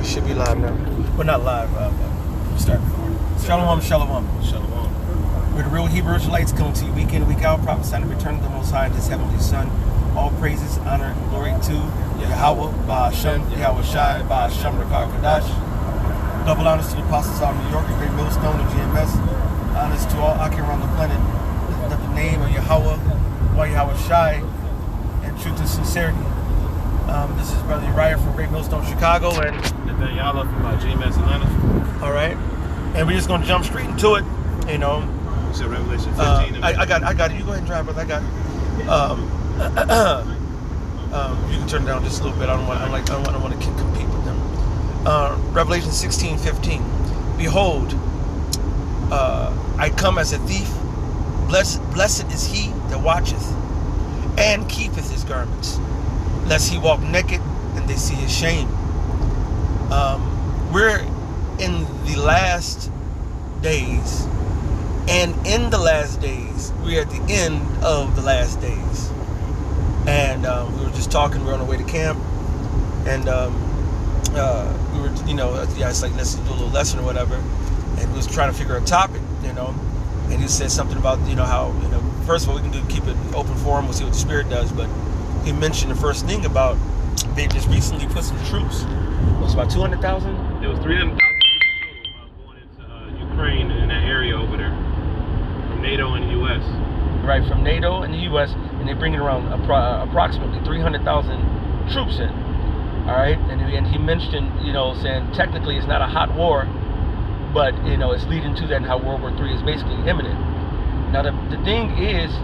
We should be live now. We're not live. Start recording. Shalom, shalom. Shalom. We're the real Hebrew Israelites coming to you week in, week out, prophesying the return of the Most High and His heavenly Son. All praises, honor, and glory to Yahweh, Ba'ashem, Yahweh Shai, Ba'ashem, Rakar Kadash. Double honors to the apostles out of New York, and Great Millstone, and GMS. Honors to all Akim around the planet. Lift up the name of Yahweh, Yahweh Shai, and truth and sincerity. This is Brother Uriah from Great Millstone, Chicago, and Y'all from GMS Atlanta. all right, and we're just gonna jump straight into it. You know, You said Revelation 15. I got it. You go ahead and drive, brother. I got it. You can turn it down just a little bit. I don't want to compete with them. Revelation 16:15. Behold, I come as a thief. Blessed is he that watcheth and keepeth his garments, lest he walk naked and they see his shame. We're in the last days, and in the last days, we're at the end of the last days. And we were just talking, we were on our way to camp, and we were, it's like, let's do a little lesson or whatever, and we was trying to figure a topic, and he said something about, how, first of all, we can keep it open forum, we'll see what the Spirit does, but he mentioned the first thing about they just recently put some troops. It was about 200,000? There was 300,000 people going into Ukraine in that area over there from NATO and the U.S. Right, from NATO and the U.S., and they're bringing around approximately 300,000 troops in. All right, and he mentioned, saying technically it's not a hot war, but, it's leading to that, and how World War III is basically imminent. Now, the thing is,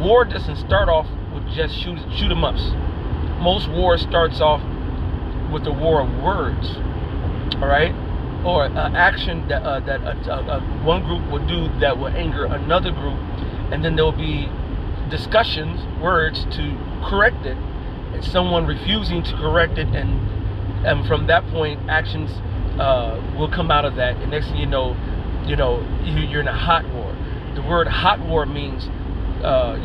war doesn't start off with just shoot 'em ups. Most war starts off with a war of words, all right, or action that one group will do that will anger another group, and then there will be discussions, words to correct it, and someone refusing to correct it, and from that point, actions will come out of that, and next thing you know, you're in a hot war. The word hot war means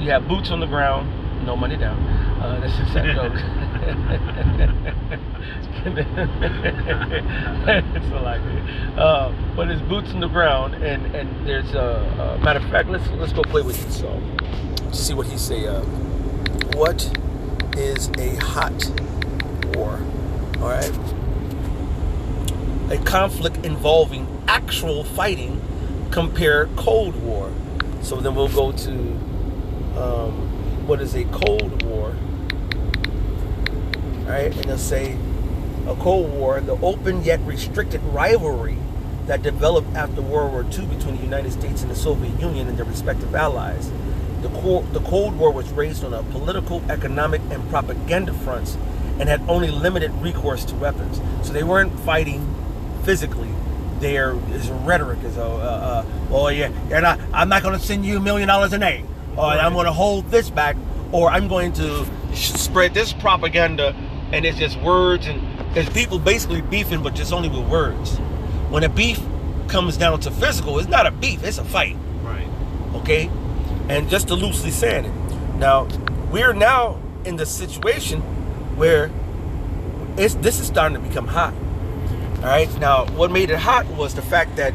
you have boots on the ground, no money down. That's just a joke. It's a lot. But it's boots on the ground, and there's a matter of fact. Let's go play with this song. See what he say. What is a hot war? All right. A conflict involving actual fighting. Compare Cold War. So then we'll go to what is a Cold War. All right, and they'll say a Cold War, the open yet restricted rivalry that developed after World War II between the United States and the Soviet Union and their respective allies. The Cold War was raised on a political, economic, and propaganda fronts and had only limited recourse to weapons. So they weren't fighting physically. There is rhetoric, I'm not going to send you $1 million an aid, or I'm going to hold this back, or I'm going to spread this propaganda, and it's just words, and it's people basically beefing, but just only with words. When a beef comes down to physical, it's not a beef, it's a fight. Right. Okay? And just to loosely saying it. Now, we're now in the situation where this is starting to become hot. All right. Now, what made it hot was the fact that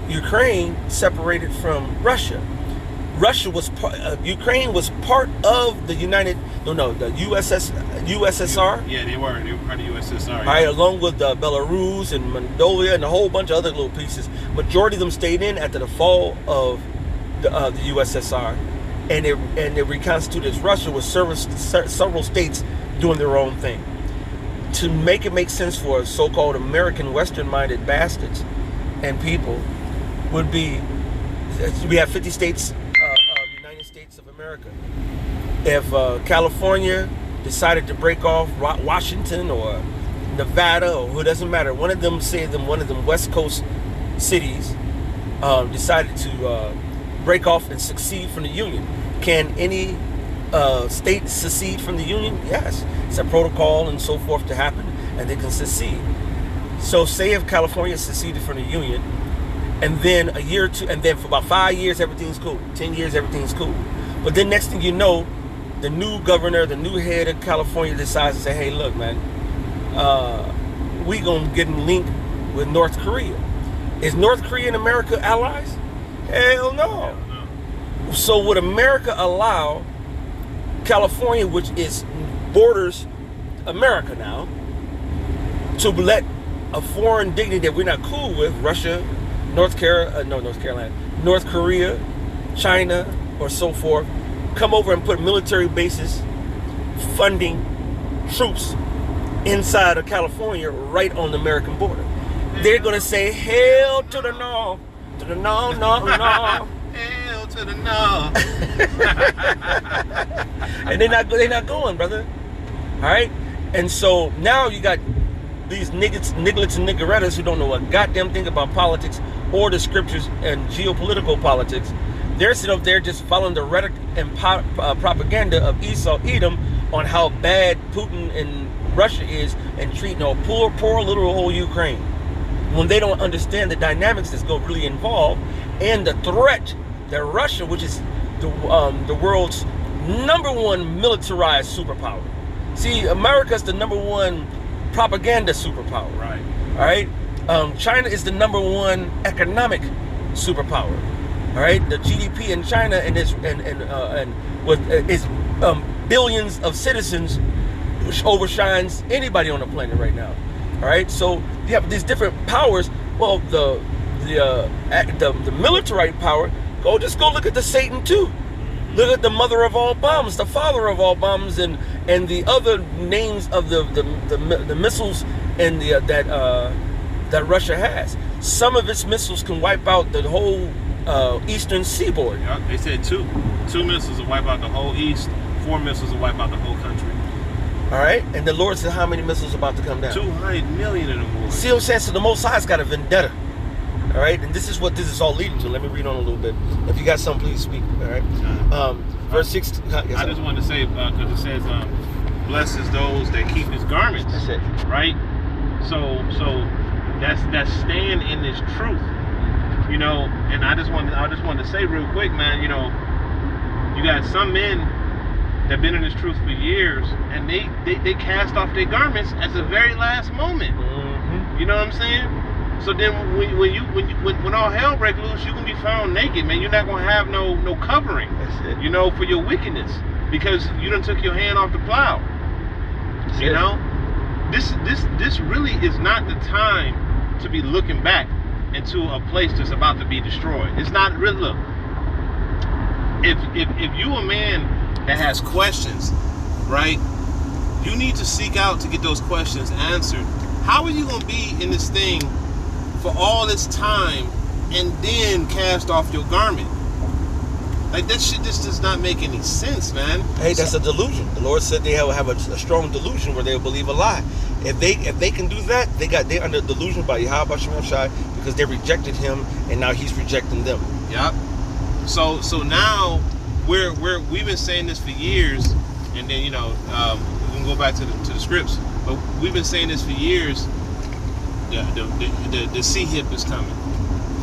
Ukraine separated from Russia. Ukraine was part of the the USSR. Yeah, they were part of the USSR. All right, along with Belarus and Moldova and a whole bunch of other little pieces. Majority of them stayed in after the fall of the USSR, and they reconstituted as Russia, with several states doing their own thing. To make it make sense for so-called American Western-minded bastards and people would be, we have 50 states of the United States of America. If California decided to break off Washington or Nevada, or who, doesn't matter, one of them West Coast cities decided to break off and secede from the Union. Can any state secede from the Union? Yes. It's a protocol and so forth to happen, and they can secede. So say if California seceded from the Union, and then a year or two, and then for about 5 years, everything's cool. 10 years, everything's cool. But then next thing you know, the new governor, the new head of California decides to say, hey, look, man, we gonna get in link with North Korea. Is North Korea and America allies? Hell no. So would America allow California, which is borders America now, to let a foreign dignity that we're not cool with, Russia, North Carolina, North Korea, China, or so forth, come over and put military bases, funding troops inside of California right on the American border? They're gonna say hell to the no, to the no, no, no. Hell to the no. And they're not going, brother. All right. And so now you got these nigglets and niggerettas who don't know a goddamn thing about politics or the scriptures and geopolitical politics. They're sitting up there just following the rhetoric and propaganda of Esau Edom on how bad Putin and Russia is and treating a poor little old Ukraine, when they don't understand the dynamics that's going to really involve and the threat that Russia, which is the world's #1 militarized superpower. See, America's the #1 propaganda superpower. Right. All right. China is the #1 economic superpower. All right. The GDP in China and billions of citizens, which overshines anybody on the planet right now. All right. So you have these different powers. Well, the military power. Just go look at the Satan too. Look at the mother of all bombs, the father of all bombs, and the other names of the missiles and that Russia has. Some of its missiles can wipe out the whole eastern seaboard. Yeah, they said two missiles will wipe out the whole east. 4 missiles will wipe out the whole country. All right, and the Lord said, how many missiles about to come down? 200 million of them. See what I'm saying? So the Most High's got a vendetta. All right, and this is what this is all leading to. Let me read on a little bit. If you got something, please speak. All right, verse 16. Yes, I just wanted to say because it says, "Blesses those that keep His garments." That's it. Right. So that's staying in this truth. You know, and I just wanted to say real quick, man. You know, you got some men that been in this truth for years, and they cast off their garments at the very last moment. Mm-hmm. You know what I'm saying? So then when all hell break loose, you can be found naked, man. You're not gonna have no covering. That's it. You know, for your wickedness, because you done took your hand off the plow. That's you it. know, this really is not the time to be looking back into a place that's about to be destroyed. It's not really. Look, if you a man that has questions, right? You need to seek out to get those questions answered. How are you gonna be in this thing for all this time and then cast off your garment? Like, that shit just does not make any sense, man. Hey, that's a delusion. The Lord said they have a strong delusion where they'll believe a lie. If they can do that, they're under delusion by Yahweh Shem Shai, because they rejected Him and now He's rejecting them. Yep. So now we've been saying this for years, and then we can go back to the scripts, but we've been saying this for years. The sea hip is coming.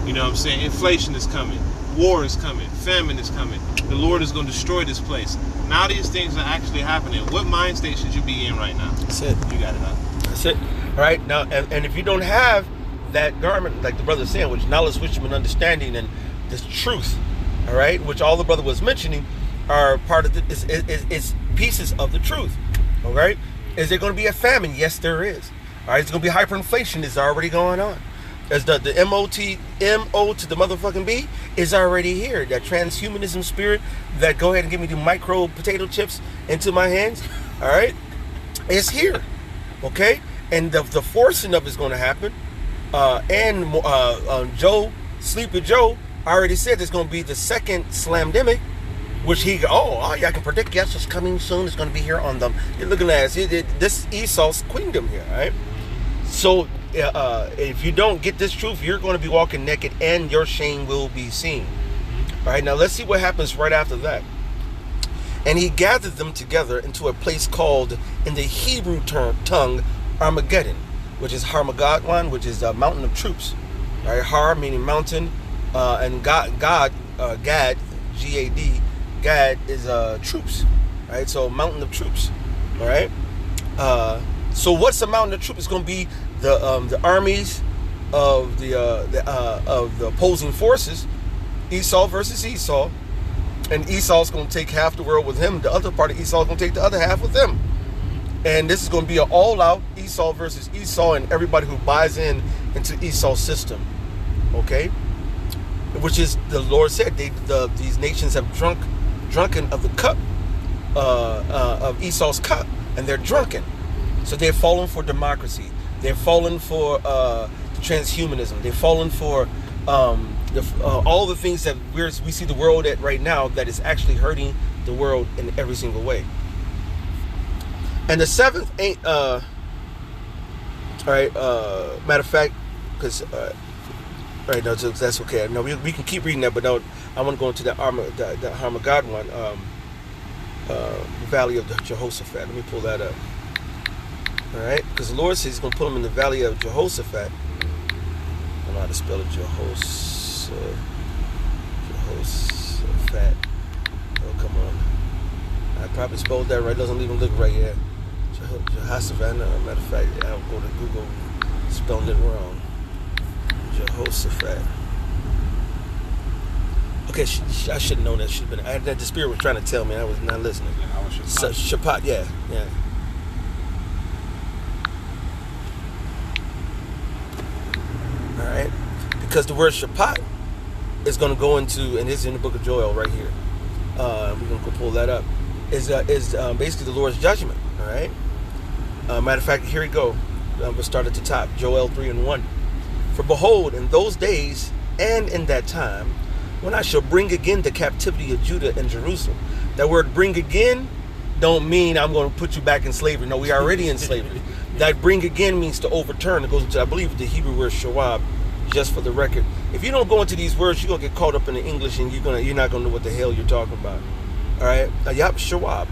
You know what I'm saying? Inflation is coming. War is coming. Famine is coming. The Lord is going to destroy this place. Now these things are actually happening. What mind state should you be in right now? That's it. You got it up. That's it. All right. Now, and if you don't have that garment, like the brother was saying, which knowledge, wisdom, and understanding, and this truth, all right, which all the brother was mentioning, are part of is pieces of the truth. All right. Is there going to be a famine? Yes, there is. All right, it's going to be hyperinflation. It's already going on. As the MO to the motherfucking B is already here. That transhumanism spirit that go ahead and give me the micro potato chips into my hands, all right, it's here, okay? And the forcing of it's going to happen. Sleepy Joe already said there's going to be the second slamdemic, which I can predict. Yes, it's coming soon. It's going to be here on them. You're looking at this Esau's queendom here, all right? So if you don't get this truth, you're going to be walking naked and your shame will be seen. All right, now let's see what happens right after that. And he gathered them together into a place called, in the Hebrew tongue, Armageddon, which is Harmageddon, which is a mountain of troops. All right, Har meaning mountain, and Gad, G-A-D, Gad is troops. All right, so mountain of troops. All right. So what's the mountain of truth? It's going to be the armies of the opposing forces, Esau versus Esau, and Esau's going to take half the world with him. The other part of Esau is going to take the other half with him. And this is going to be an all-out Esau versus Esau, and everybody who buys into Esau's system. Okay, which is, the Lord said, these nations have drunken of the cup of Esau's cup, and they're drunken. So they're fallen for democracy. They're fallen for transhumanism. They're fallen for all the things that we see the world at right now that is actually hurting the world in every single way. And the seventh ain't all right. Matter of fact, because right, no, that's okay. No, we can keep reading that, but no, I want to go into the Armageddon one, the Valley of Jehoshaphat. Let me pull that up. All right, because the Lord says He's going to put them in the Valley of Jehoshaphat. I don't know how to spell it. Jehoshaphat. Oh, come on. I probably spelled that right. It doesn't even look right yet. Jehoshaphat. No, matter of fact, I'll go to Google, spelling it wrong. Jehoshaphat. Okay, I should have known that. Should have been. The Spirit was trying to tell me. I was not listening. Shaphat, yeah. All right, because the word Shaphat is going to go into, and it's in the book of Joel right here. We're going to go pull that up. Is basically the Lord's judgment. All right. Matter of fact, here we go. We'll start at the top. Joel 3:1. For behold, in those days and in that time, when I shall bring again the captivity of Judah and Jerusalem. That word "bring again" don't mean I'm going to put you back in slavery. No, we are already in slavery. That "bring again" means to overturn. It goes into, I believe, the Hebrew word "shawab." Just for the record, if you don't go into these words, you're gonna get caught up in the English, and you're not gonna know what the hell you're talking about. All right, shawab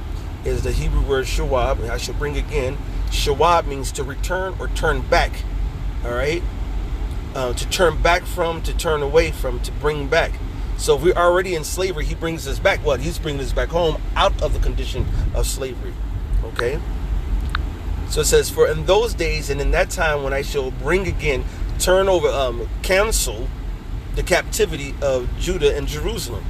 is the Hebrew word shawab. I shall bring again. Shawab means to return or turn back. All right, to turn back from, to turn away from, to bring back. So if we're already in slavery, He brings us back. What? He's bringing us back home out of the condition of slavery. Okay. So it says, for in those days and in that time when I shall bring again, turn over, cancel the captivity of Judah and Jerusalem.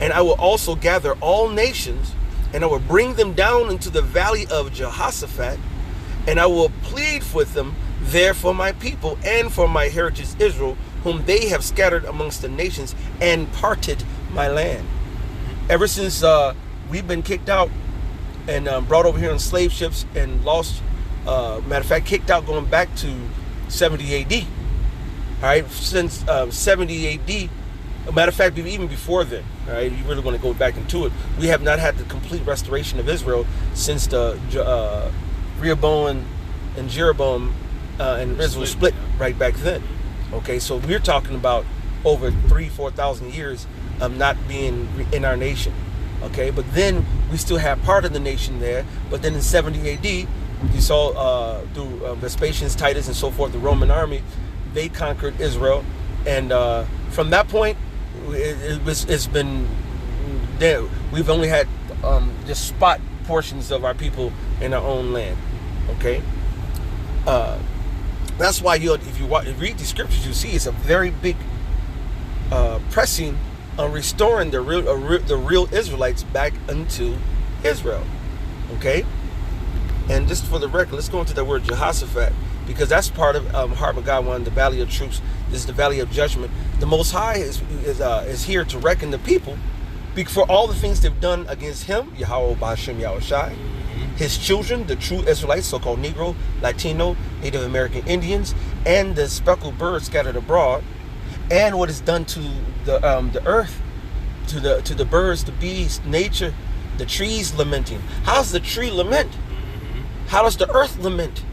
And I will also gather all nations, and I will bring them down into the valley of Jehoshaphat, and I will plead with them there for my people and for my heritage Israel, whom they have scattered amongst the nations and parted my land. Ever since we've been kicked out and brought over here on slave ships and lost, matter of fact, kicked out going back to 70 AD. All right, since 70 AD, matter of fact, even before then, all right, you really want to go back into it, we have not had the complete restoration of Israel since the Rehoboam and Jeroboam and Israel split right back then. Okay, so we're talking about over 4,000 years of not being in our nation. Okay, but then we still have part of the nation there, but then in 70 AD, you saw through Vespasian's, Titus, and so forth, the Roman army, they conquered Israel, and from that point, it's been there. We've only had just spot portions of our people in our own land. Okay, that's why if you read the scriptures, you see it's a very big pressing on restoring the real Israelites back into Israel. Okay. And just for the record, let's go into the word Jehoshaphat, because that's part of Armageddon, the Valley of Troops. This is the Valley of Judgment. The Most High is here to reckon the people for all the things they've done against Him, Yahweh Ba'ashem Yahushai, His children, the true Israelites, so-called Negro, Latino, Native American Indians, and the speckled birds scattered abroad, and what is done to the earth, to the birds, the bees, nature, the trees lamenting. How's the tree lament? How does the earth lament?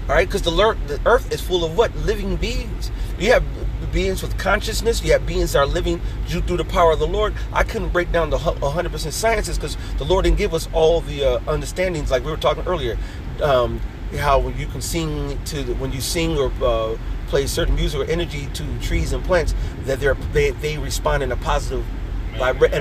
All right, because the earth is full of what? Living beings. You have beings with consciousness. You have beings that are living through the power of the Lord. I couldn't break down the 100% sciences because the Lord didn't give us all the understandings, like we were talking earlier. How when you can sing when you sing or play certain music or energy to trees and plants, that they respond in a positive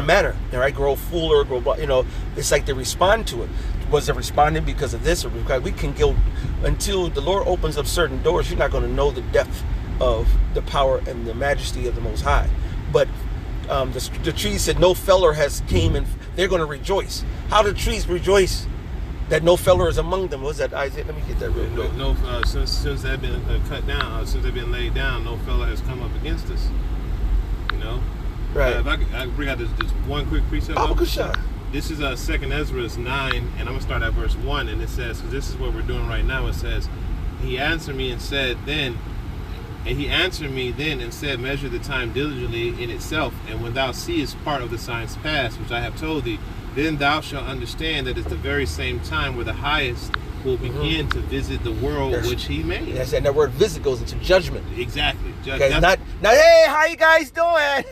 manner. All right, grow fuller, grow. It's like they respond to it. was it responding because of this or because we can go until the Lord opens up certain doors. You're not going to know the depth of the power and the majesty of the Most High. But the trees said no feller has came, and they're going to rejoice. How do trees rejoice that no feller is among them? Was that Isaiah? Let me get that real quick. No, since they've been cut down, since they've been laid down, no feller has come up against us. You know, Right. If I bring out this one quick precept. Oh, good shot. This is 2nd Ezra 9, and I'm going to start at verse 1, and it says, because this is what we're doing right now, it says, he answered me and said, measure the time diligently in itself, and when thou seest part of the signs past, which I have told thee, then thou shalt understand that it's the very same time where the highest will begin to visit the world which he made. Yes, and that word visit goes into judgment. Exactly. Okay, it's not, hey, how you guys doing?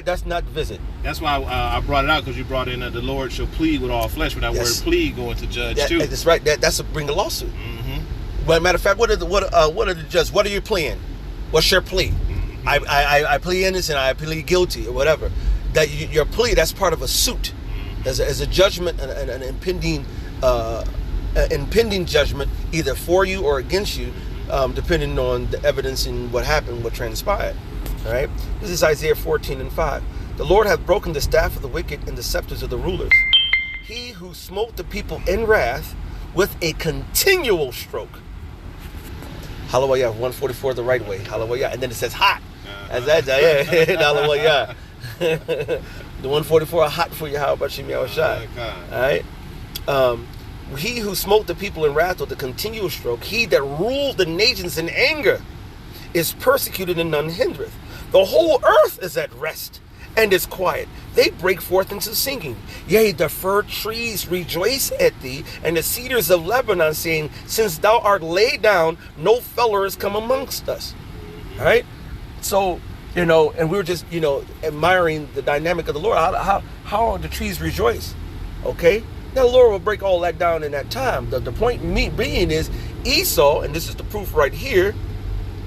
That's not visit. That's why I brought it out, because you brought in the Lord shall plead with all flesh, with that word plead going to judge too. That's right. That's a bring a lawsuit. Mm-hmm. But matter of fact, what are the judges? What are you pleading? What's your plea? Mm-hmm. I plead innocent. I plead guilty, or whatever. That your plea, that's part of a suit, as a judgment, an impending judgment, either for you or against you, depending on the evidence and what happened, what transpired. All right. This is Isaiah 14:5. The Lord hath broken the staff of the wicked and the scepters of the rulers. He who smote the people in wrath with a continual stroke. Hallelujah. 144 the right way. Hallelujah. And then it says hot. Hallelujah. The 144 hot for you. How about you, Shai? All right. He who smote the people in wrath with a continual stroke, he that ruled the nations in anger, is persecuted and none hindereth. The whole earth is at rest and is quiet. They break forth into singing. Yea, the fir trees rejoice at thee, and the cedars of Lebanon, saying, since thou art laid down, no feller is come amongst us. All right? So, and we were just, admiring the dynamic of the Lord. How the trees rejoice? Okay? Now, the Lord will break all that down in that time. The point being is Esau, and this is the proof right here,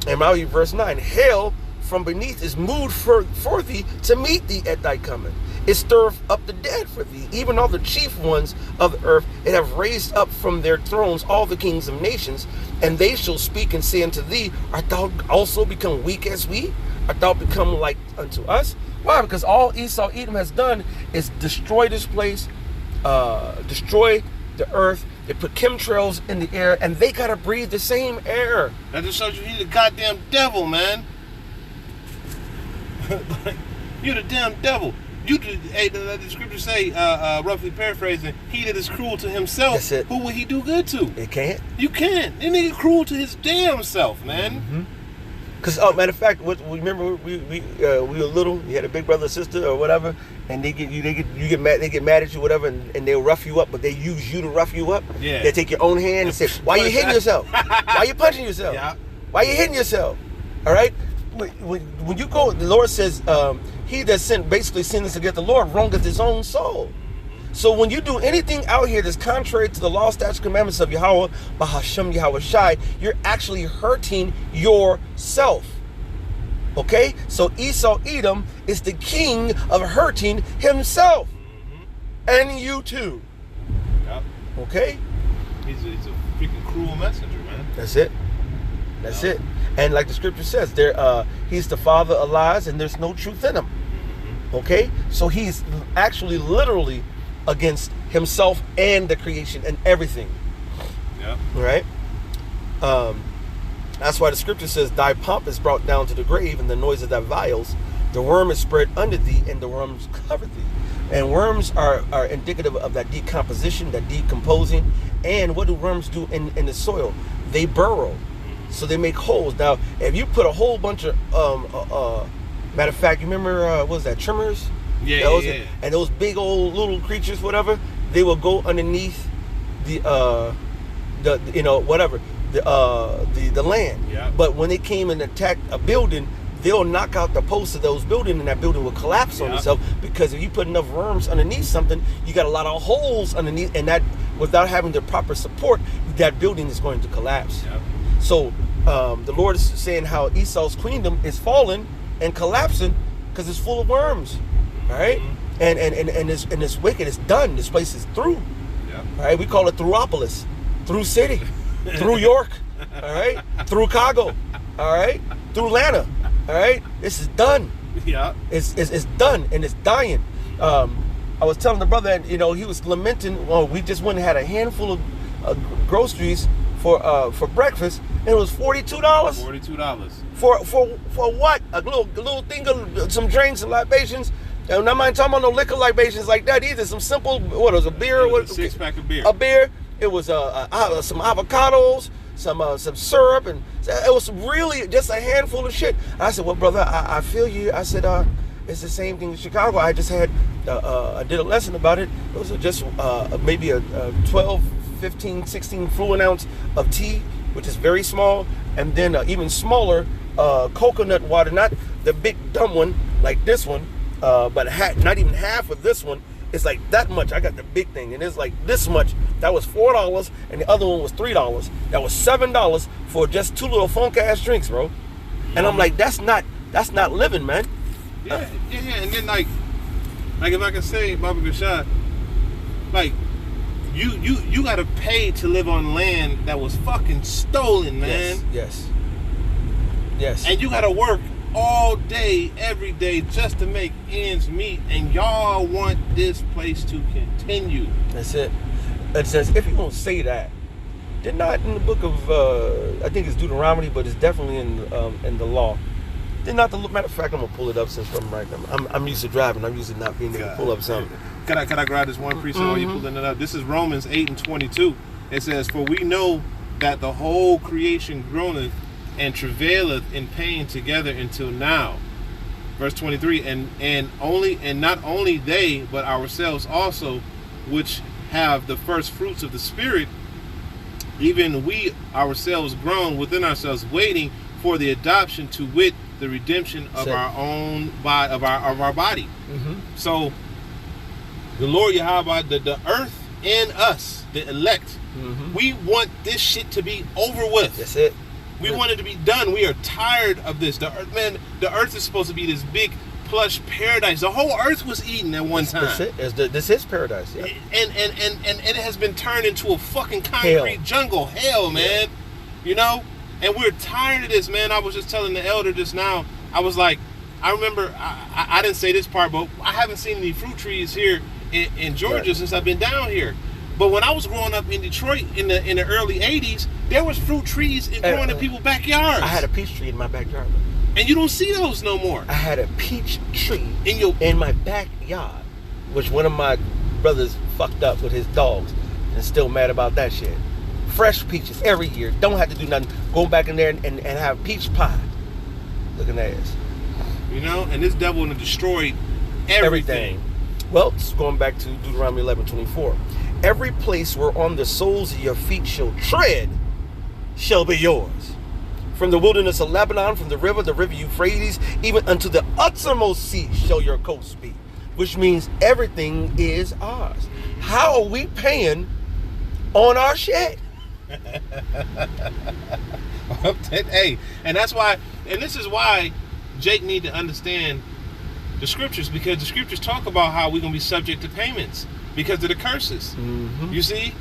in Malachi verse 9, hell from beneath is moved for thee to meet thee at thy coming. It stirreth up the dead for thee, even all the chief ones of the earth. It have raised up from their thrones all the kings of nations, and they shall speak and say unto thee, art thou also become weak as we? Art thou become like unto us? Why? Because all Esau Edom has done is destroy this place, destroy the earth. They put chemtrails in the air, and they gotta breathe the same air. That just shows you he's the goddamn devil, man. You're the damn devil. The scriptures say, roughly paraphrasing, he that is cruel to himself, who will he do good to? It can't. You can't. That nigga cruel to his damn self, man. Because, matter of fact, remember we were little. You had a big brother or sister or whatever, and they get mad at you, whatever, and they'll rough you up, but they use you to rough you up. Yeah. They take your own hand and say, "Why you hitting yourself? Why you punching yourself? Yeah. Why you hitting yourself?" All right. When you go, the Lord says, "He that basically sins against the Lord wrongeth his own soul." So when you do anything out here that's contrary to the law, statutes, commandments of Yahweh, Bahashem Yahweh Shai, you're actually hurting yourself. Okay? So Esau Edom is the king of hurting himself. And you too. Yep. Okay? He's a freaking cruel messenger, man. That's it. That's it. And like the scripture says, he's the father of lies, and there's no truth in him. Okay? So he's actually literally against himself and the creation and everything. Yeah. Right? That's why the scripture says, thy pomp is brought down to the grave, and the noise of thy vials. The worm is spread under thee, and the worms cover thee. And worms are indicative of that decomposition, that decomposing. And what do worms do in the soil? They burrow. So they make holes. Now, if you put a whole bunch of, matter of fact, you remember, what was that, trimmers? Yeah. And those big old little creatures, whatever, they will go underneath the land. Yeah. But when they came and attacked a building, they'll knock out the posts of those buildings, and that building will collapse on itself, because if you put enough worms underneath something, you got a lot of holes underneath, and that, without having the proper support, that building is going to collapse. Yep. So the Lord is saying how Esau's kingdom is falling and collapsing because it's full of worms. All right? And it's wicked. It's done. This place is through. Yep. All right, we call it Throughopolis, through city, through York, all right, through Chicago, all right, through Atlanta, all right. This is done. Yeah. It's done and it's dying. I was telling the brother that, you know, he was lamenting. Well, we just went and had a handful of groceries for breakfast, and it was $42. $42 for what? A little thing of some drinks and libations. And I'm not talking about no liquor libations like that either. Some simple, what was a beer? It was a 6-pack of beer. A beer. It was some avocados, some syrup, and it was really just a handful of shit. I said, well, brother, I feel you. I said, it's the same thing in Chicago. I just had, I did a lesson about it. It was just maybe a 12, 15, 16 fluid ounce of tea, which is very small, and then even smaller coconut water, not the big dumb one like this one, but not even half of this one. It's like that much. I got the big thing, and it's like this much. That was $4, and the other one was $3. That was $7 for just two little funk ass drinks, bro. And I'm like, that's not living, man. Yeah. And then like if I can say, Baba Gashad, like you gotta pay to live on land that was fucking stolen, man. Yes. And you gotta work all day, every day, just to make ends meet, and y'all want this place to continue. That's it. It says, if you won't say that, they're not in the book of, I think it's Deuteronomy, but it's definitely in the law. They're not the, matter of fact, I'm gonna pull it up since I'm right. I'm used to driving. I'm used to not being able to pull up something. Can I grab this one precept while you're pulling it up? This is Romans 8:22. It says, "For we know that the whole creation groaneth and travaileth in pain together until now." Verse 23, and not only they, but ourselves also, which have the first fruits of the Spirit, even we ourselves groan within ourselves, waiting for the adoption, to wit, the redemption of our own body, of our body. So the Lord Yahweh, the earth and us, the elect, we want this shit to be over with. That's it. We want it to be done. We are tired of this. The earth, man, the earth is supposed to be this big plush paradise. The whole earth was Eden at one time. That's it. This is paradise. Yeah. And it has been turned into a fucking concrete jungle. Hell, man. You know? And we're tired of this, man. I was just telling the elder just now. I was like, I remember, I didn't say this part, but I haven't seen any fruit trees here in Georgia since I've been down here. But when I was growing up in Detroit in the early 80s, there was fruit trees growing in people's backyards. I had a peach tree in my backyard. And you don't see those no more. I had a peach tree in my backyard, which one of my brothers fucked up with his dogs and still mad about that shit. Fresh peaches every year. Don't have to do nothing. Go back in there and have peach pie. Looking at us. You know, and this devil done destroyed everything. Well, it's going back to Deuteronomy 11:24. Every place whereon the soles of your feet shall tread shall be yours. From the wilderness of Lebanon, from the river Euphrates, even unto the uttermost sea shall your coast be. Which means everything is ours. How are we paying on our shit? Hey, and that's why, and this is why Jake need to understand the scriptures, because the scriptures talk about how we're going to be subject to payments because of the curses. You see?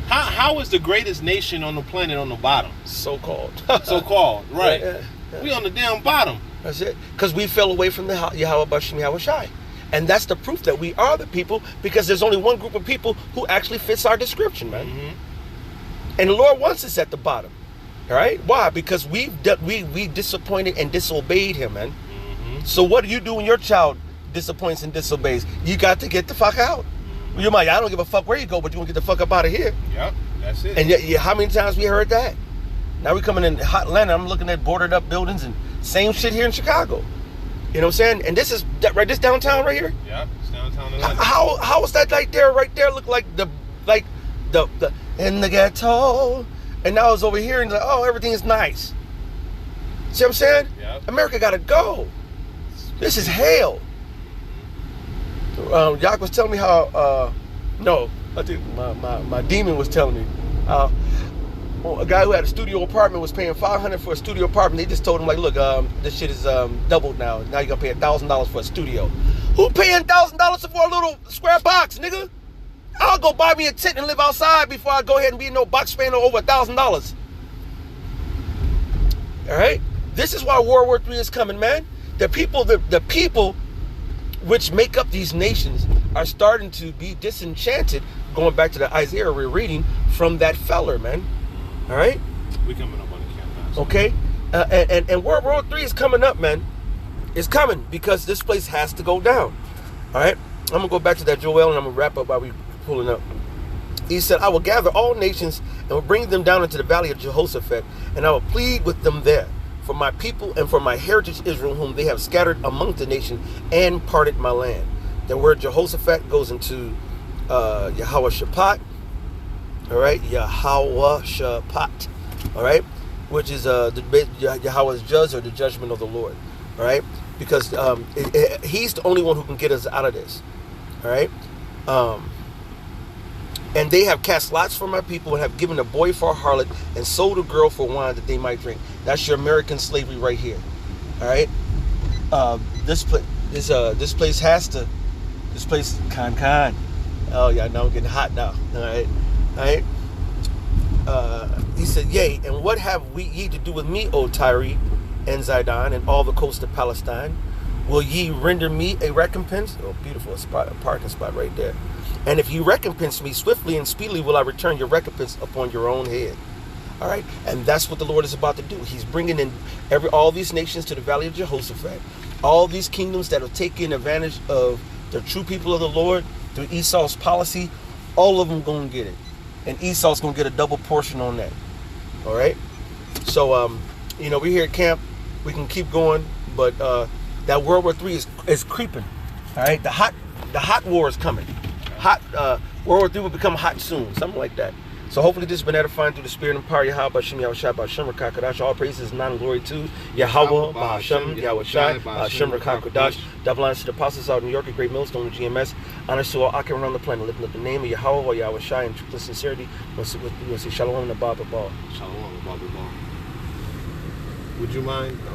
How is the greatest nation on the planet on the bottom? So-called. So-called, right. Yeah. We on the damn bottom. That's it. Because we fell away from the Yahweh Bashim Yahweh Shai. And that's the proof that we are the people, because there's only one group of people who actually fits our description, man. And the Lord wants us at the bottom. All right? Why? Because we disappointed and disobeyed him, man. So what do you do when your child disappoints and disobeys? You got to get the fuck out. You're like, I don't give a fuck where you go, but you want to get the fuck up out of here. Yep, that's it. And yet, how many times we heard that? Now we coming in hot Atlanta, I'm looking at boarded up buildings and same shit here in Chicago. You know what I'm saying? And this is this downtown right here. Yep, it's downtown Atlanta. How is that right there look like the in the ghetto? And now it's over here and like, oh, everything is nice. See what I'm saying? Yep. America gotta go. This is hell. Yak was telling me how I think my demon was telling me a guy who had a studio apartment was paying $500 for a studio apartment. They just told him, like, look, this shit is doubled now. Now you're gonna pay $1,000 for a studio. Who paying $1,000 for a little square box, nigga? I'll go buy me a tent and live outside before I go ahead and be in no box fan over $1,000. All right? This is why World War III is coming, man. The people which make up these nations are starting to be disenchanted, going back to the Isaiah we're reading, from that feller, man. All right? We coming up on the campaign. Okay? And World War III is coming up, man. It's coming because this place has to go down. All right? I'm going to go back to that Joel, and I'm going to wrap up while we pulling up. He said, I will gather all nations and will bring them down into the valley of Jehoshaphat, and I will plead with them there for my people and for my heritage Israel, whom they have scattered among the nation and parted my land. The word Jehoshaphat goes into Yahweh Shaphat. All right? Yahweh Shaphat. All right? Which is Yahweh's judge, or the judgment of the Lord. All right? Because he's the only one who can get us out of this. All right? And they have cast lots for my people and have given a boy for a harlot and sold a girl for wine that they might drink. That's your American slavery right here. All right? This place has to. This place, Khan. Oh yeah, now I'm getting hot now. All right? He said, yea, and what have we ye to do with me, O Tyre and Zidon, and all the coast of Palestine? Will ye render me a recompense? Oh, beautiful spot, a parking spot right there. And if you recompense me, swiftly and speedily will I return your recompense upon your own head. All right? And that's what the Lord is about to do. He's bringing in all these nations to the valley of Jehoshaphat. All these kingdoms that are taking advantage of the true people of the Lord through Esau's policy, all of them going to get it. And Esau's going to get a double portion on that. All right? So, we're here at camp. We can keep going, but that World War III is creeping. All right? The hot war is coming. World War III will become hot soon, something like that. So hopefully this has been edifying through the spirit and power. Yahweh Bashem Yahushai Bashem Rakakadash. All praises and honor and glory to Yahweh Bashem Yahushai Bashem Rakakadash. Double honors to the apostles out in New York, a great millstone of GMS. Honors to all Akim around the planet, lifting up the name of Yahweh or Yahushai in truth and sincerity. We'll say Shalom and Abba Ball. Shalom, Baba Ball. Would you mind?